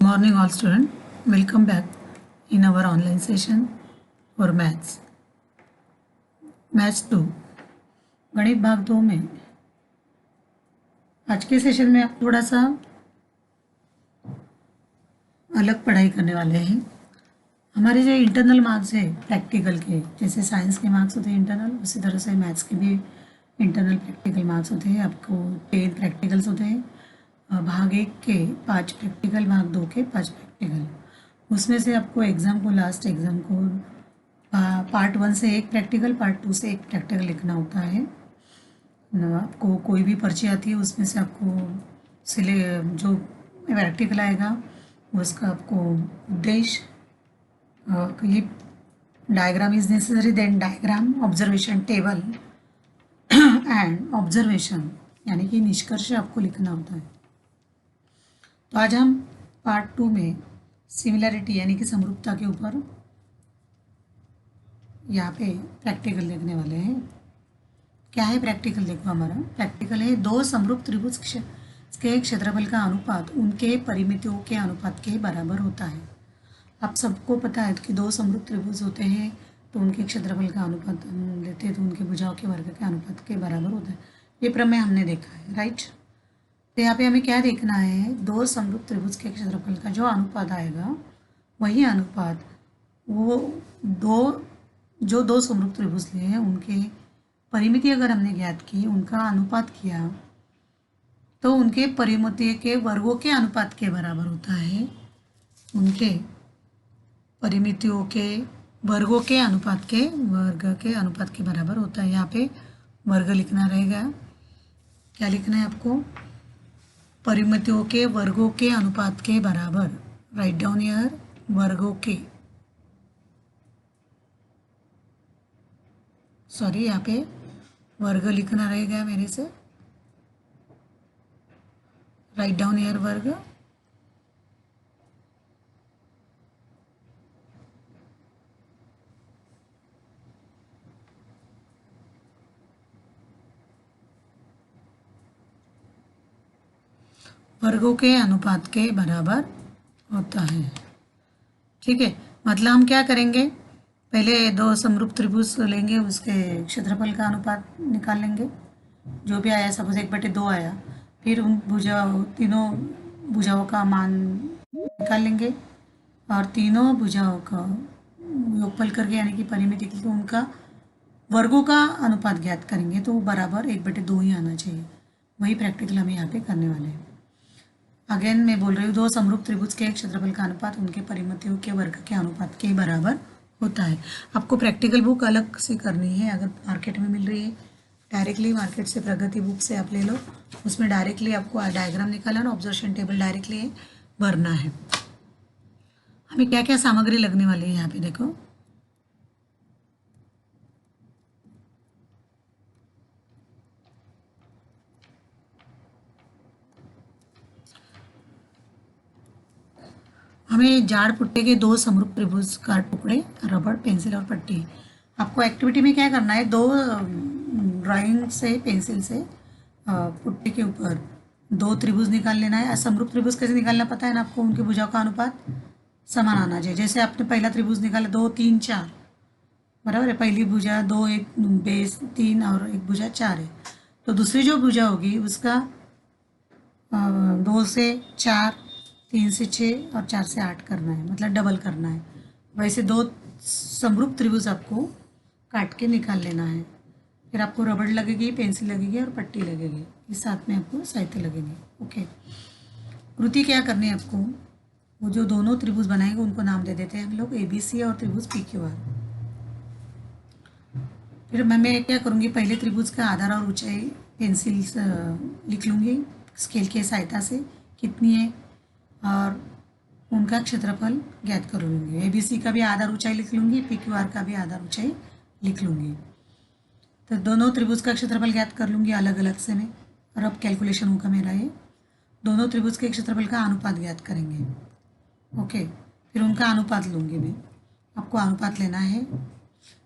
morning all student. Welcome back in our online session for maths. Maths 2 गणित भाग 2 में आज के सेशन में आप थोड़ा सा अलग पढ़ाई करने वाले हैं। हमारे जो इंटरनल मार्क्स है प्रैक्टिकल के, जैसे साइंस के मार्क्स होते हैं इंटरनल, उसी तरह से मैथ्स के भी इंटरनल प्रैक्टिकल मार्क्स होते हैं। आपको 10 प्रैक्टिकल्स होते हैं। भाग 1 के 5 प्रैक्टिकल, भाग 2 के 5 प्रैक्टिकल। उसमें से आपको एग्ज़ाम को, लास्ट एग्ज़ाम को पार्ट 1 से 1 प्रैक्टिकल, पार्ट 2 से 1 प्रैक्टिकल लिखना होता है। आपको कोई भी पर्ची आती है उसमें से आपको जो प्रैक्टिकल आएगा उसका आपको उद्देश्य, ये diagram is necessary, then diagram, observation table and observation, यानी कि निष्कर्ष आपको लिखना होता है। तो आज हम पार्ट 2 में सिमिलरिटी यानी कि समरूपता के ऊपर यहाँ पे प्रैक्टिकल देखने वाले हैं। क्या है प्रैक्टिकल? देखो, हमारा प्रैक्टिकल है दो समरूप त्रिभुज के क्षेत्रफल का अनुपात उनके परिमितियों के अनुपात के बराबर होता है। आप सबको पता है कि दो समरूप त्रिभुज होते हैं तो उनके क्षेत्रफल का अनुपात हम लेते हैं तो उनके भुजाओं के वर्ग के अनुपात के बराबर होता है। ये प्रमेय हमने देखा है, राइट। तो यहाँ पे हमें क्या देखना है, दो समरूप त्रिभुज के क्षेत्रफल का जो अनुपात आएगा वही अनुपात वो दो समरूप त्रिभुज लिए हैं उनके परिमिति अगर हमने ज्ञात की, उनका अनुपात किया तो उनके परिमिति के वर्गों के अनुपात के बराबर होता है। उनके परिमितियों के वर्गों के अनुपात के अनुपात के बराबर होता है। यहाँ पे वर्ग लिखना रहेगा। क्या लिखना है आपको? परिमितियों के वर्गों के अनुपात के बराबर। राइट डाउन हियर, वर्गों के, सॉरी यहाँ पे वर्ग लिखना रहेगा मेरे से। राइट डाउन हियर वर्ग। वर्गों के अनुपात के बराबर होता है, ठीक है। मतलब हम क्या करेंगे, पहले दो समरूप त्रिभुज लेंगे, उसके क्षेत्रफल का अनुपात निकाल लेंगे। जो भी आया, सपोज 1/2 आया, फिर उन तीनों भुजाओं का मान निकाल लेंगे और तीनों भुजाओं का योगफल करके यानी कि परिमिति के उनका वर्गों का अनुपात ज्ञात करेंगे तो बराबर 1/2 ही आना चाहिए। वही प्रैक्टिकल हम यहाँ पे करने वाले हैं। अगेन मैं बोल रही हूँ, दो समरूप त्रिभुज के क्षेत्रफल का अनुपात उनके परिमितियों के वर्ग के अनुपात के बराबर होता है। आपको प्रैक्टिकल बुक अलग से करनी है, अगर मार्केट में मिल रही है डायरेक्टली मार्केट से, प्रगति बुक से आप ले लो। उसमें डायरेक्टली आपको डायग्राम निकालना और ऑब्जर्वेशन टेबल डायरेक्टली भरना है। हमें क्या क्या सामग्री लगने वाली है यहाँ पे देखो। हमें जाड़ पुट्टे के दो समरूप त्रिभुज का टुकड़े, रबड़, पेंसिल और पट्टी। आपको एक्टिविटी में क्या करना है, दो ड्राइंग से, पेंसिल से पुट्टे के ऊपर दो त्रिभुज निकाल लेना है। समरूप त्रिभुज कैसे निकालना पता है ना आपको? उनकी भुजाओं का अनुपात समान आना चाहिए। जैसे आपने पहला त्रिभुज निकाला 2, 3, 4, बराबर है। पहली भुजा 2, एक बेस 3 और एक भुजा 4 है। तो दूसरी जो भुजा होगी उसका 2 से 4, 3 से 6 और 4 से 8 करना है, मतलब डबल करना है। वैसे दो समरूप त्रिभुज आपको काट के निकाल लेना है। फिर आपको रबड़ लगेगी, पेंसिल लगेगी और पट्टी लगेगी। इस साथ में आपको साहित्य लगेंगे, ओके। कृति क्या करनी है आपको, वो जो दोनों त्रिभुज बनाएंगे उनको नाम दे देते हैं हम लोग ABC और त्रिभुज PQR। फिर मैं क्या करूँगी, पहले त्रिभुज का आधार और ऊंचाई पेंसिल से लिख लूँगी स्केल की सहायता से कितनी है, और उनका क्षेत्रफल ज्ञात कर लूँगी। ABC का भी आधार ऊंचाई लिख लूँगी, PQR का भी आधार ऊंचाई लिख लूँगी। तो दोनों त्रिभुज का क्षेत्रफल ज्ञात कर लूँगी अलग अलग से मैं, और अब कैलकुलेशन होगा मेरा ये। दोनों त्रिभुज के क्षेत्रफल का अनुपात ज्ञात करेंगे, ओके। फिर उनका अनुपात लूँगी मैं, आपको अनुपात लेना है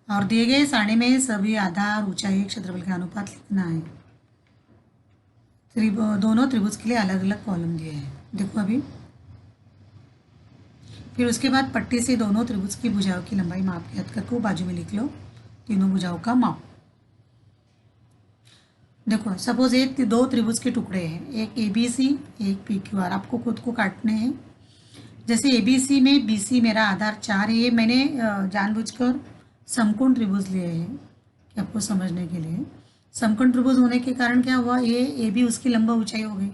और दिए गए सारणी में सभी आधार, ऊंचाई, क्षेत्रफल का अनुपात लिखना है। दोनों त्रिभुज के लिए अलग अलग कॉलम दिए हैं। देखो अभी फिर उसके बाद पट्टी से दोनों त्रिभुज की भुजाओं की लंबाई माप ज्ञात करके बाजू में लिख लो तीनों भुजाओं का माप। देखो सपोज एक दो त्रिभुज के टुकड़े हैं, एक ABC एक PQR, आपको खुद को काटने हैं। जैसे ABC में BC मेरा आधार 4 है, ये मैंने जानबूझकर समकोण त्रिभुज लिए हैं कि आपको समझने के लिए। समकोण त्रिभुज होने के कारण क्या हुआ, ये AB उसकी लंबा ऊंचाई हो गई,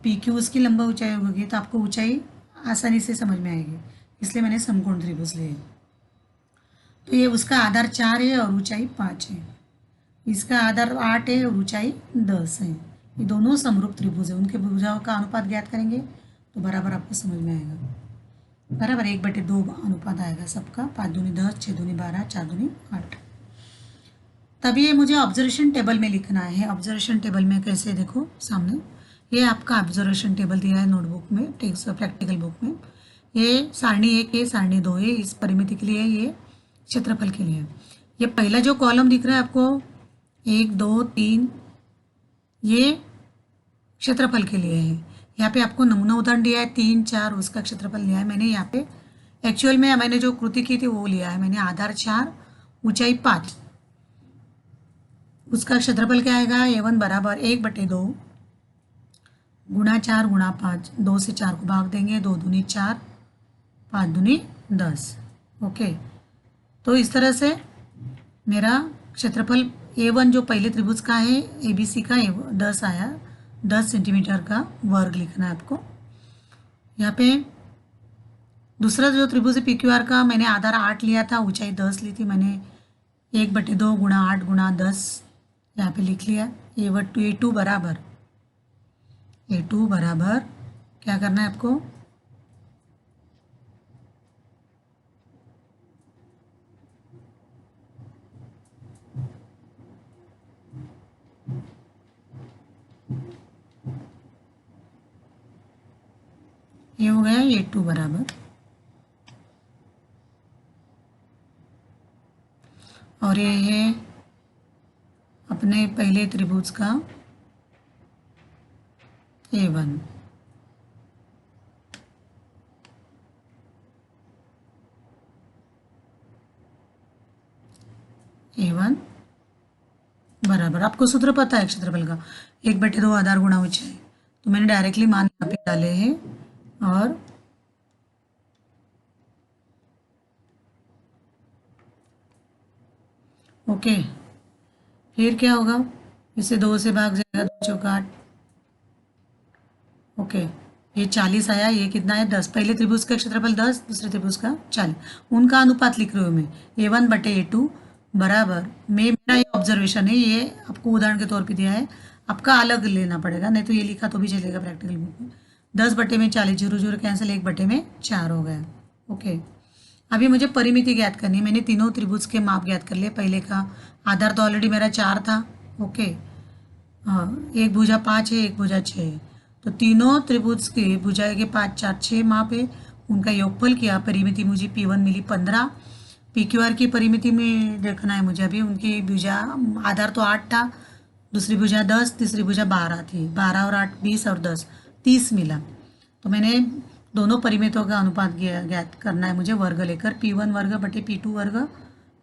PQ उसकी लंबा ऊंचाई होगी, तो आपको ऊंचाई आसानी से समझ में आएगी, इसलिए मैंने समकोण त्रिभुज लिए। तो ये उसका आधार 4 है और ऊंचाई 5 है, इसका आधार 8 है और ऊंचाई 10 है। ये दोनों समरूप त्रिभुज है, उनके भुजाओं का अनुपात ज्ञात करेंगे तो बराबर आपको समझ में आएगा। बराबर 1/2 अनुपात आएगा सबका, 5 दूनी 10, 6 दूनी 12, 4 दूनी 8। तब ये मुझे ऑब्जर्वेशन टेबल में लिखना है। ऑब्जर्वेशन टेबल में कैसे, देखो सामने ये आपका ऑब्जर्वेशन टेबल दिया है नोटबुक में, टेक्स्ट प्रैक्टिकल बुक में। ये सारणी 1 है, सारणी 2 है, इस परिमिति के लिए, ये क्षेत्रफल के लिए। ये पहला जो कॉलम दिख रहा है आपको 1 2 3, ये क्षेत्रफल के लिए है। यहाँ पे आपको नमूना उदाहरण दिया है 3 4, उसका क्षेत्रफल लिया है मैंने। यहाँ पे एक्चुअल में मैंने जो कृति की थी वो लिया है मैंने, आधार 4 ऊंचाई 5, उसका क्षेत्रफल क्या आएगा, A1 बराबर 1/2 गुणा 4 गुणा 5, 2 से 4 को भाग देंगे, 2 दूनी 4, 5 दूनी 10। ओके, तो इस तरह से मेरा क्षेत्रफल A1 जो पहले त्रिभुज का है ABC का 10 आया, 10 सेंटीमीटर का वर्ग लिखना है आपको। यहाँ पे दूसरा जो त्रिभुज है PQR का, मैंने आधार 8 लिया था, ऊंचाई 10 ली थी मैंने, 1/2 गुणा 8 गुणा 10 यहाँ पे लिख लिया। A2 बराबर क्या करना है आपको, ये हो गया A2 बराबर, और ये है अपने पहले त्रिभुज का A1। A1 बराबर, आपको सूत्र पता है क्षेत्रफल का, 1/2 आधार गुणा ऊंचाई, तो मैंने डायरेक्टली मान यहाँ पे डाले हैं। और ओके, फिर क्या होगा, इसे 2 से भाग जाएगा, 2 चौका 8। ओके, ये 40 आया, ये कितना है 10, पहले त्रिभुज का क्षेत्रफल 10, दूसरे त्रिभुज का 40, उनका अनुपात लिख रही हूँ मैं, A1/A2 बराबर में, मेरा ये ऑब्जर्वेशन है, ये आपको उदाहरण के तौर पे दिया है, आपका अलग लेना पड़ेगा, नहीं तो ये लिखा तो भी चलेगा प्रैक्टिकल बुक में। 10/40, 0 0 कैंसिल, 1/4 हो गया। ओके, अभी मुझे परिमिति ज्ञात करनी है। मैंने तीनों त्रिभुज के माप ज्ञात कर लिए। पहले का आधार तो ऑलरेडी मेरा 4 था। ओके, हाँ, एक भुजा 5 है, एक भुजा 6 है, तो तीनों त्रिभुज के भुजा के 5 4 6 माप है, उनका योगफल किया, परिमिति मुझे P1 मिली 15। PQR की परिमिति में देखना है मुझे अभी, उनकी भुजा आधार तो 8 था, दूसरी भुजा 10, तीसरी भुजा 12 थी, 12 और 8 20 और 10 30 मिला। तो मैंने दोनों परिमितों का अनुपात ज्ञात करना है मुझे, वर्ग लेकर, P1 वर्ग बटे P2 वर्ग,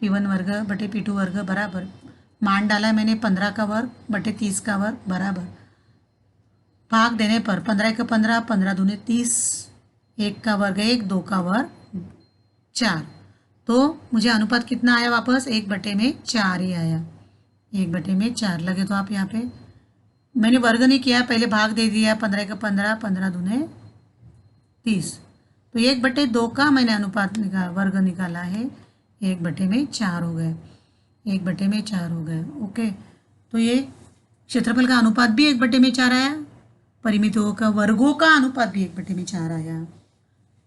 P1 वर्ग बटे P2 वर्ग बराबर, मान डाला है मैंने 15 का वर्ग बटे 30 का वर्ग बराबर, भाग देने पर 15 का 15, 15 दूने 30, 1 का वर्ग 1, 2 का वर्ग 4, तो मुझे अनुपात कितना आया वापस, 1/4 ही आया, 1/4 लगे। तो आप यहाँ पे मैंने वर्ग नहीं किया, पहले भाग दे दिया, 15 का 15, 15 दूने 30, तो 1/2 का मैंने अनुपात वर्ग निकाला है, 1/4 हो गए, 1/4 हो गए। ओके, तो ये क्षेत्रफल का अनुपात भी 1/4 आया, परिमितों का वर्गों का अनुपात भी 1/4 आया।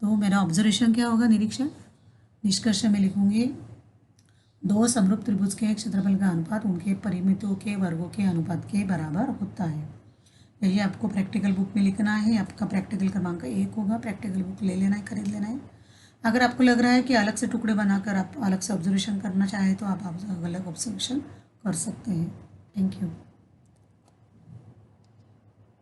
तो मेरा ऑब्जर्वेशन क्या होगा, निरीक्षण, निष्कर्ष में लिखूंगी, दो समरूप त्रिभुज के क्षेत्रफल का अनुपात उनके परिमितों के वर्गों के अनुपात के बराबर होता है। यही आपको प्रैक्टिकल बुक में लिखना है। आपका प्रैक्टिकल क्रमांक 1 होगा, प्रैक्टिकल बुक ले लेना है, खरीद लेना है। अगर आपको लग रहा है कि अलग से टुकड़े बनाकर आप अलग से ऑब्जर्वेशन करना चाहें तो आप अलग ऑब्जर्वेशन कर सकते हैं। Thank you.